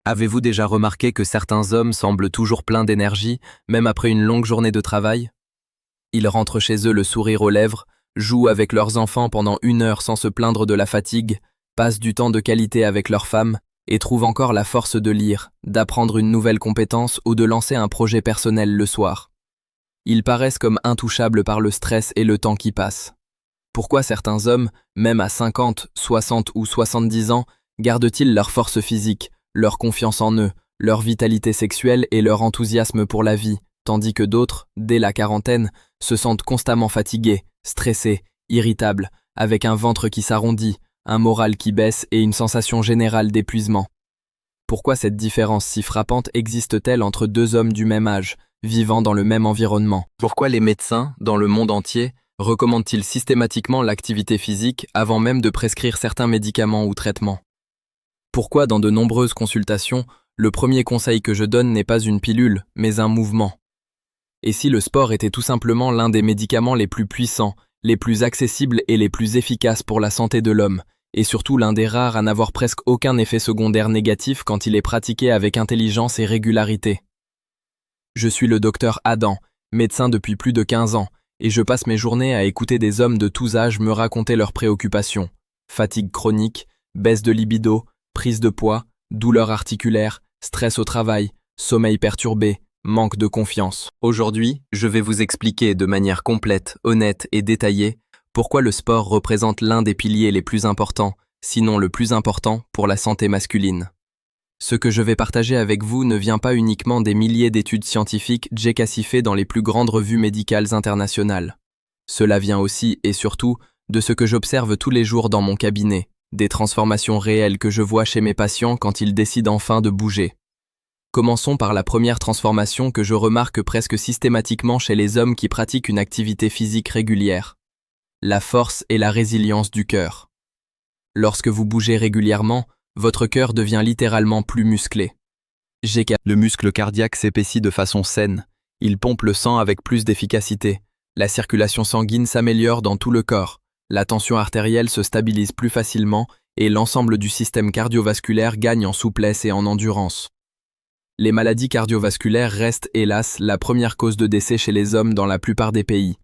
Avez-vous déjà remarqué que certains hommes semblent toujours pleins d'énergie, même après une longue journée de travail? Ils rentrent chez eux le sourire aux lèvres, jouent avec leurs enfants pendant 1 heure sans se plaindre de la fatigue, passent du temps de qualité avec leurs femmes et trouvent encore la force de lire, d'apprendre une nouvelle compétence ou de lancer un projet personnel le soir. Ils paraissent comme intouchables par le stress et le temps qui passe. Pourquoi certains hommes, même à 50, 60 ou 70 ans, gardent-ils leur force physique, leur confiance en eux, leur vitalité sexuelle et leur enthousiasme pour la vie, tandis que d'autres, dès la quarantaine, se sentent constamment fatigués, stressés, irritables, avec un ventre qui s'arrondit, un moral qui baisse et une sensation générale d'épuisement? Pourquoi cette différence si frappante existe-t-elle entre deux hommes du même âge, vivant dans le même environnement? Pourquoi les médecins, dans le monde entier, recommandent-ils systématiquement l'activité physique avant même de prescrire certains médicaments ou traitements? Pourquoi dans de nombreuses consultations, le premier conseil que je donne n'est pas une pilule, mais un mouvement? Et si le sport était tout simplement l'un des médicaments les plus puissants, les plus accessibles et les plus efficaces pour la santé de l'homme, et surtout l'un des rares à n'avoir presque aucun effet secondaire négatif quand il est pratiqué avec intelligence et régularité? Je suis le docteur Adam, médecin depuis plus de 15 ans, et je passe mes journées à écouter des hommes de tous âges me raconter leurs préoccupations: fatigue chronique, baisse de libido, prise de poids, douleurs articulaires, stress au travail, sommeil perturbé, manque de confiance. Aujourd'hui, je vais vous expliquer de manière complète, honnête et détaillée pourquoi le sport représente l'un des piliers les plus importants, sinon le plus important, pour la santé masculine. Ce que je vais partager avec vous ne vient pas uniquement des milliers d'études scientifiques décaissées dans les plus grandes revues médicales internationales. Cela vient aussi, et surtout, de ce que j'observe tous les jours dans mon cabinet, des transformations réelles que je vois chez mes patients quand ils décident enfin de bouger. Commençons par la première transformation que je remarque presque systématiquement chez les hommes qui pratiquent une activité physique régulière: la force et la résilience du cœur. Lorsque vous bougez régulièrement, votre cœur devient littéralement plus musclé. Le muscle cardiaque s'épaissit de façon saine, il pompe le sang avec plus d'efficacité, la circulation sanguine s'améliore dans tout le corps, la tension artérielle se stabilise plus facilement et l'ensemble du système cardiovasculaire gagne en souplesse et en endurance. Les maladies cardiovasculaires restent, hélas, la première cause de décès chez les hommes dans la plupart des pays.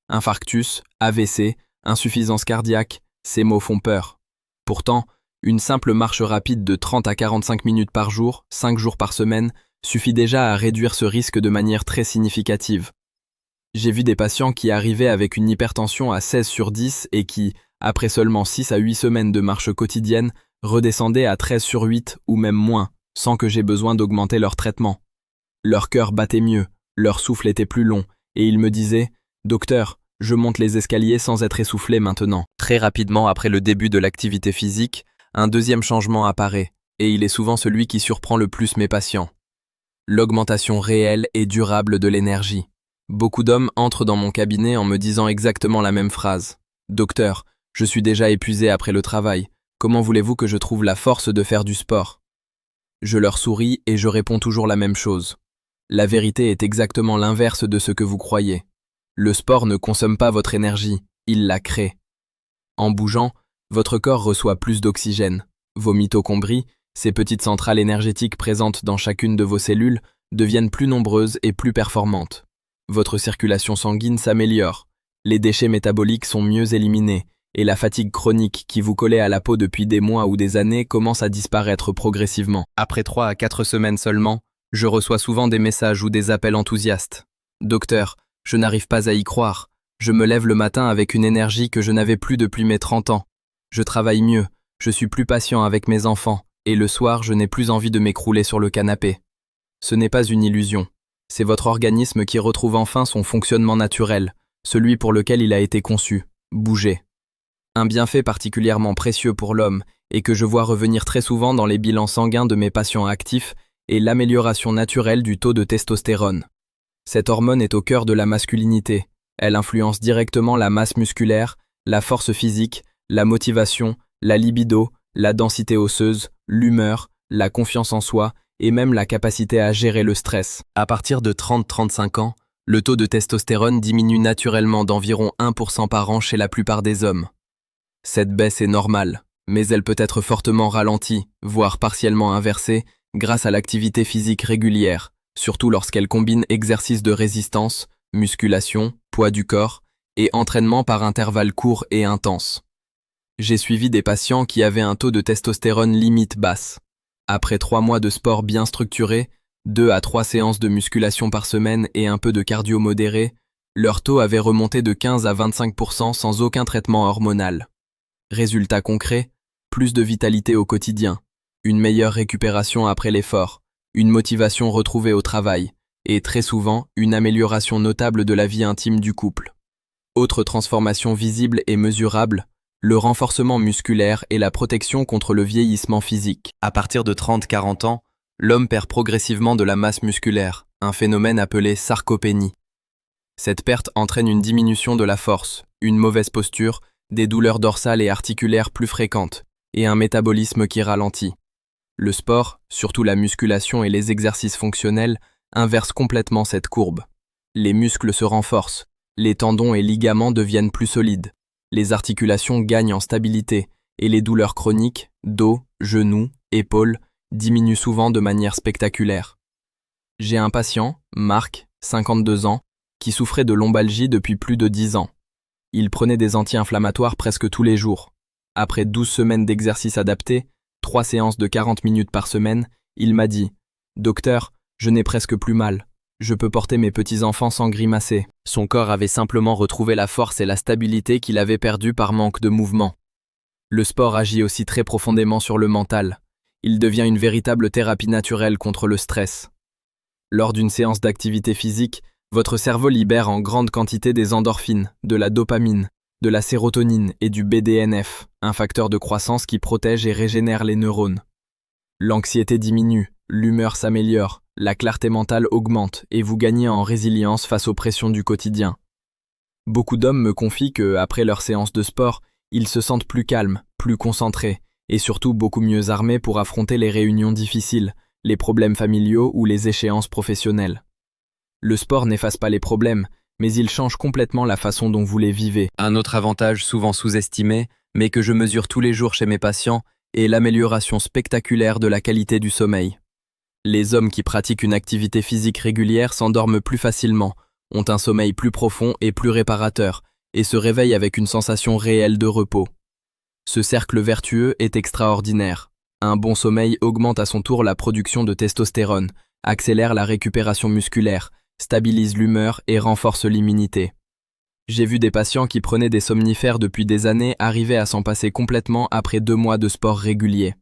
Infarctus, AVC, insuffisance cardiaque, ces mots font peur. Pourtant, une simple marche rapide de 30 à 45 minutes par jour, 5 jours par semaine, suffit déjà à réduire ce risque de manière très significative. J'ai vu des patients qui arrivaient avec une hypertension à 16/10 et qui, après seulement 6 à 8 semaines de marche quotidienne, redescendaient à 13/8 ou même moins, sans que j'aie besoin d'augmenter leur traitement. Leur cœur battait mieux, leur souffle était plus long, et ils me disaient « Docteur, je monte les escaliers sans être essoufflé maintenant ». Très rapidement après le début de l'activité physique, un deuxième changement apparaît, et il est souvent celui qui surprend le plus mes patients: l'augmentation réelle et durable de l'énergie. Beaucoup d'hommes entrent dans mon cabinet en me disant exactement la même phrase: « Docteur, je suis déjà épuisé après le travail, comment voulez-vous que je trouve la force de faire du sport ?» Je leur souris et je réponds toujours la même chose. La vérité est exactement l'inverse de ce que vous croyez. Le sport ne consomme pas votre énergie, il la crée. En bougeant, votre corps reçoit plus d'oxygène. Vos mitochondries, ces petites centrales énergétiques présentes dans chacune de vos cellules, deviennent plus nombreuses et plus performantes. Votre circulation sanguine s'améliore, les déchets métaboliques sont mieux éliminés, et la fatigue chronique qui vous collait à la peau depuis des mois ou des années commence à disparaître progressivement. Après 3 à 4 semaines seulement, je reçois souvent des messages ou des appels enthousiastes. « Docteur, je n'arrive pas à y croire. Je me lève le matin avec une énergie que je n'avais plus depuis mes 30 ans. Je travaille mieux, je suis plus patient avec mes enfants, et le soir, je n'ai plus envie de m'écrouler sur le canapé. » Ce n'est pas une illusion. C'est votre organisme qui retrouve enfin son fonctionnement naturel, celui pour lequel il a été conçu: bouger. Un bienfait particulièrement précieux pour l'homme, et que je vois revenir très souvent dans les bilans sanguins de mes patients actifs, est l'amélioration naturelle du taux de testostérone. Cette hormone est au cœur de la masculinité. Elle influence directement la masse musculaire, la force physique, la motivation, la libido, la densité osseuse, l'humeur, la confiance en soi et même la capacité à gérer le stress. À partir de 30-35 ans, le taux de testostérone diminue naturellement d'environ 1% par an chez la plupart des hommes. Cette baisse est normale, mais elle peut être fortement ralentie, voire partiellement inversée, grâce à l'activité physique régulière, surtout lorsqu'elle combine exercices de résistance, musculation, poids du corps et entraînement par intervalles courts et intenses. J'ai suivi des patients qui avaient un taux de testostérone limite basse. Après 3 mois de sport bien structuré, 2 à 3 séances de musculation par semaine et un peu de cardio modéré, leur taux avait remonté de 15 à 25% sans aucun traitement hormonal. Résultat concret, plus de vitalité au quotidien, une meilleure récupération après l'effort, une motivation retrouvée au travail, et très souvent, une amélioration notable de la vie intime du couple. Autre transformation visible et mesurable, le renforcement musculaire et la protection contre le vieillissement physique. À partir de 30-40 ans, l'homme perd progressivement de la masse musculaire, un phénomène appelé sarcopénie. Cette perte entraîne une diminution de la force, une mauvaise posture, des douleurs dorsales et articulaires plus fréquentes, et un métabolisme qui ralentit. Le sport, surtout la musculation et les exercices fonctionnels, inverse complètement cette courbe. Les muscles se renforcent, les tendons et ligaments deviennent plus solides, les articulations gagnent en stabilité, et les douleurs chroniques, dos, genoux, épaules, diminuent souvent de manière spectaculaire. J'ai un patient, Marc, 52 ans, qui souffrait de lombalgie depuis plus de 10 ans. Il prenait des anti-inflammatoires presque tous les jours. Après 12 semaines d'exercice adapté, 3 séances de 40 minutes par semaine, il m'a dit « Docteur, je n'ai presque plus mal. Je peux porter mes petits-enfants sans grimacer. » Son corps avait simplement retrouvé la force et la stabilité qu'il avait perdues par manque de mouvement. Le sport agit aussi très profondément sur le mental. Il devient une véritable thérapie naturelle contre le stress. Lors d'une séance d'activité physique, votre cerveau libère en grande quantité des endorphines, de la dopamine, de la sérotonine et du BDNF, un facteur de croissance qui protège et régénère les neurones. L'anxiété diminue, l'humeur s'améliore, la clarté mentale augmente et vous gagnez en résilience face aux pressions du quotidien. Beaucoup d'hommes me confient que, après leur séance de sport, ils se sentent plus calmes, plus concentrés et surtout beaucoup mieux armés pour affronter les réunions difficiles, les problèmes familiaux ou les échéances professionnelles. Le sport n'efface pas les problèmes, mais il change complètement la façon dont vous les vivez. Un autre avantage souvent sous-estimé, mais que je mesure tous les jours chez mes patients, est l'amélioration spectaculaire de la qualité du sommeil. Les hommes qui pratiquent une activité physique régulière s'endorment plus facilement, ont un sommeil plus profond et plus réparateur, et se réveillent avec une sensation réelle de repos. Ce cercle vertueux est extraordinaire. Un bon sommeil augmente à son tour la production de testostérone, accélère la récupération musculaire, stabilise l'humeur et renforce l'immunité. J'ai vu des patients qui prenaient des somnifères depuis des années arriver à s'en passer complètement après 2 mois de sport régulier.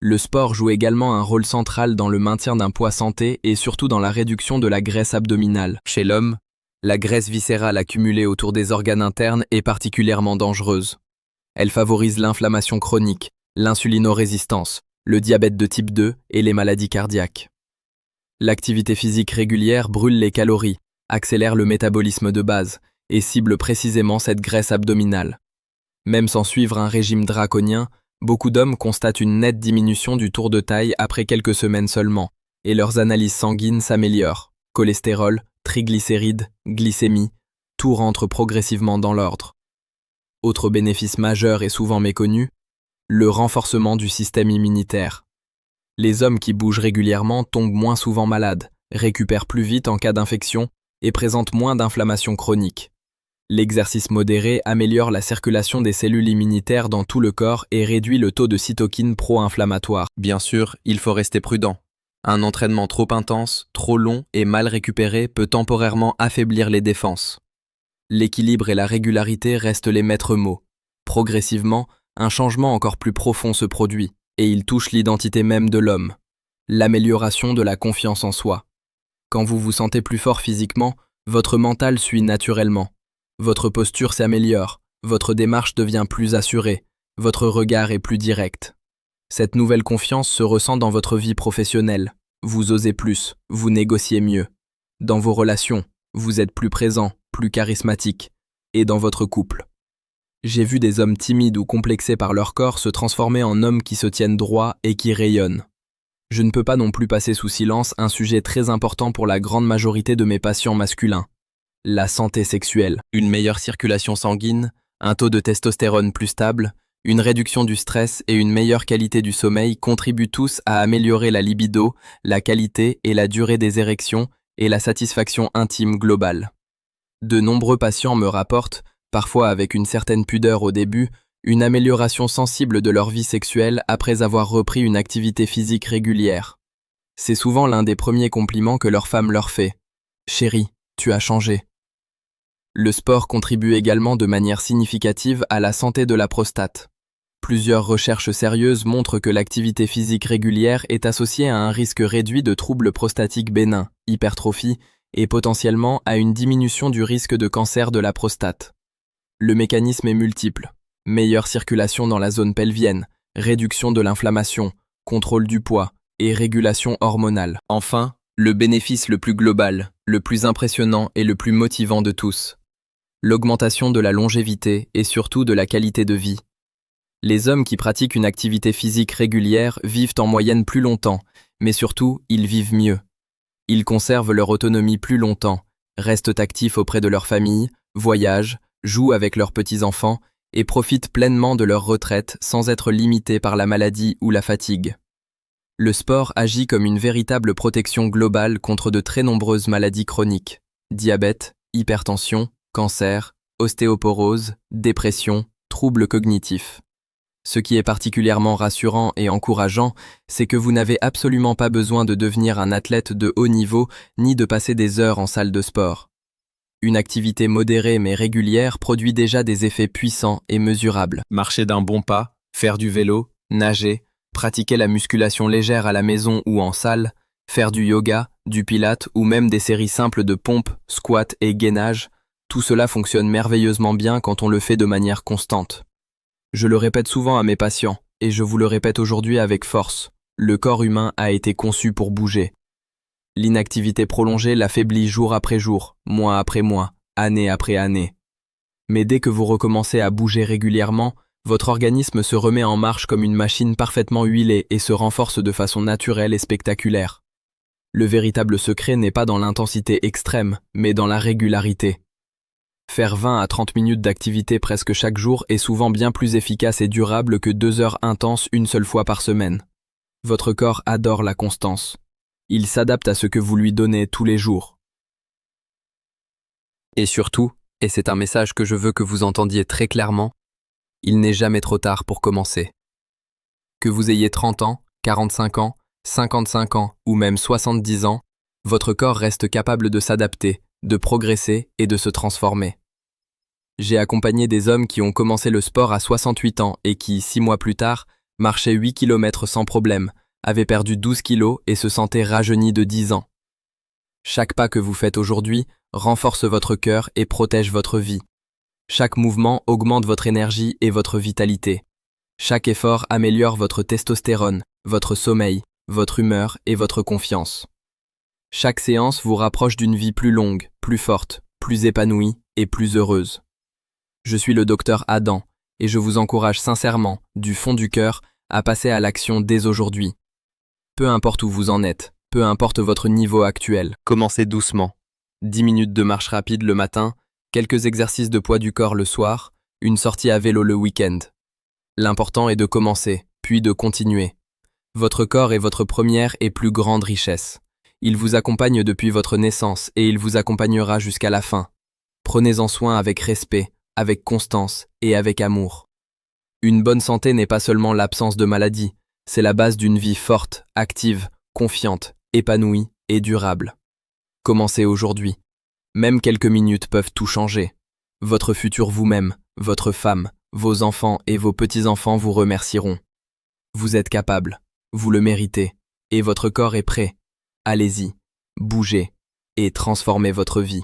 Le sport joue également un rôle central dans le maintien d'un poids santé et surtout dans la réduction de la graisse abdominale. Chez l'homme, la graisse viscérale accumulée autour des organes internes est particulièrement dangereuse. Elle favorise l'inflammation chronique, l'insulinorésistance, le diabète de type 2 et les maladies cardiaques. L'activité physique régulière brûle les calories, accélère le métabolisme de base et cible précisément cette graisse abdominale. Même sans suivre un régime draconien, beaucoup d'hommes constatent une nette diminution du tour de taille après quelques semaines seulement, et leurs analyses sanguines s'améliorent. Cholestérol, triglycérides, glycémie, tout rentre progressivement dans l'ordre. Autre bénéfice majeur et souvent méconnu, le renforcement du système immunitaire. Les hommes qui bougent régulièrement tombent moins souvent malades, récupèrent plus vite en cas d'infection et présentent moins d'inflammation chronique. L'exercice modéré améliore la circulation des cellules immunitaires dans tout le corps et réduit le taux de cytokines pro-inflammatoires. Bien sûr, il faut rester prudent. Un entraînement trop intense, trop long et mal récupéré peut temporairement affaiblir les défenses. L'équilibre et la régularité restent les maîtres mots. Progressivement, un changement encore plus profond se produit, et il touche l'identité même de l'homme. L'amélioration de la confiance en soi. Quand vous vous sentez plus fort physiquement, votre mental suit naturellement. Votre posture s'améliore, votre démarche devient plus assurée, votre regard est plus direct. Cette nouvelle confiance se ressent dans votre vie professionnelle. Vous osez plus, vous négociez mieux. Dans vos relations, vous êtes plus présent, plus charismatique. Et dans votre couple. J'ai vu des hommes timides ou complexés par leur corps se transformer en hommes qui se tiennent droits et qui rayonnent. Je ne peux pas non plus passer sous silence un sujet très important pour la grande majorité de mes patients masculins. La santé sexuelle. Une meilleure circulation sanguine, un taux de testostérone plus stable, Une réduction du stress et une meilleure qualité du sommeil contribuent tous à améliorer la libido, la qualité et la durée des érections et la satisfaction intime globale. De nombreux patients me rapportent, parfois avec une certaine pudeur au début, une amélioration sensible de leur vie sexuelle après avoir repris une activité physique régulière. C'est souvent l'un des premiers compliments que leur femme leur fait. « Chérie, tu as changé ». Le sport contribue également de manière significative à la santé de la prostate. Plusieurs recherches sérieuses montrent que l'activité physique régulière est associée à un risque réduit de troubles prostatiques bénins, hypertrophie, et potentiellement à une diminution du risque de cancer de la prostate. Le mécanisme est multiple. Meilleure circulation dans la zone pelvienne, réduction de l'inflammation, contrôle du poids et régulation hormonale. Enfin, le bénéfice le plus global, le plus impressionnant et le plus motivant de tous. L'augmentation de la longévité et surtout de la qualité de vie. Les hommes qui pratiquent une activité physique régulière vivent en moyenne plus longtemps, mais surtout, ils vivent mieux. Ils conservent leur autonomie plus longtemps, restent actifs auprès de leur famille, voyagent, jouent avec leurs petits-enfants et profitent pleinement de leur retraite sans être limités par la maladie ou la fatigue. Le sport agit comme une véritable protection globale contre de très nombreuses maladies chroniques, diabète, hypertension, cancer, ostéoporose, dépression, troubles cognitifs. Ce qui est particulièrement rassurant et encourageant, c'est que vous n'avez absolument pas besoin de devenir un athlète de haut niveau ni de passer des heures en salle de sport. Une activité modérée mais régulière produit déjà des effets puissants et mesurables. Marcher d'un bon pas, faire du vélo, nager, pratiquer la musculation légère à la maison ou en salle, faire du yoga, du pilate ou même des séries simples de pompes, squats et gainage, tout cela fonctionne merveilleusement bien quand on le fait de manière constante. Je le répète souvent à mes patients, et je vous le répète aujourd'hui avec force, le corps humain a été conçu pour bouger. L'inactivité prolongée l'affaiblit jour après jour, mois après mois, année après année. Mais dès que vous recommencez à bouger régulièrement, votre organisme se remet en marche comme une machine parfaitement huilée et se renforce de façon naturelle et spectaculaire. Le véritable secret n'est pas dans l'intensité extrême, mais dans la régularité. Faire 20 à 30 minutes d'activité presque chaque jour est souvent bien plus efficace et durable que 2 heures intenses une seule fois par semaine. Votre corps adore la constance. Il s'adapte à ce que vous lui donnez tous les jours. Et surtout, et c'est un message que je veux que vous entendiez très clairement, il n'est jamais trop tard pour commencer. Que vous ayez 30 ans, 45 ans, 55 ans ou même 70 ans, votre corps reste capable de s'adapter, de progresser et de se transformer. J'ai accompagné des hommes qui ont commencé le sport à 68 ans et qui, 6 mois plus tard, marchaient 8 km sans problème, avaient perdu 12 kilos et se sentaient rajeunis de 10 ans. Chaque pas que vous faites aujourd'hui renforce votre cœur et protège votre vie. Chaque mouvement augmente votre énergie et votre vitalité. Chaque effort améliore votre testostérone, votre sommeil, votre humeur et votre confiance. Chaque séance vous rapproche d'une vie plus longue, plus forte, plus épanouie et plus heureuse. Je suis le docteur Adam et je vous encourage sincèrement, du fond du cœur, à passer à l'action dès aujourd'hui. Peu importe où vous en êtes, peu importe votre niveau actuel, commencez doucement. 10 minutes de marche rapide le matin, quelques exercices de poids du corps le soir, une sortie à vélo le week-end. L'important est de commencer, puis de continuer. Votre corps est votre première et plus grande richesse. Il vous accompagne depuis votre naissance et il vous accompagnera jusqu'à la fin. Prenez-en soin avec respect, avec constance et avec amour. Une bonne santé n'est pas seulement l'absence de maladie, c'est la base d'une vie forte, active, confiante, épanouie et durable. Commencez aujourd'hui. Même quelques minutes peuvent tout changer. Votre futur vous-même, votre femme, vos enfants et vos petits-enfants vous remercieront. Vous êtes capable, vous le méritez, et votre corps est prêt. Allez-y, bougez et transformez votre vie.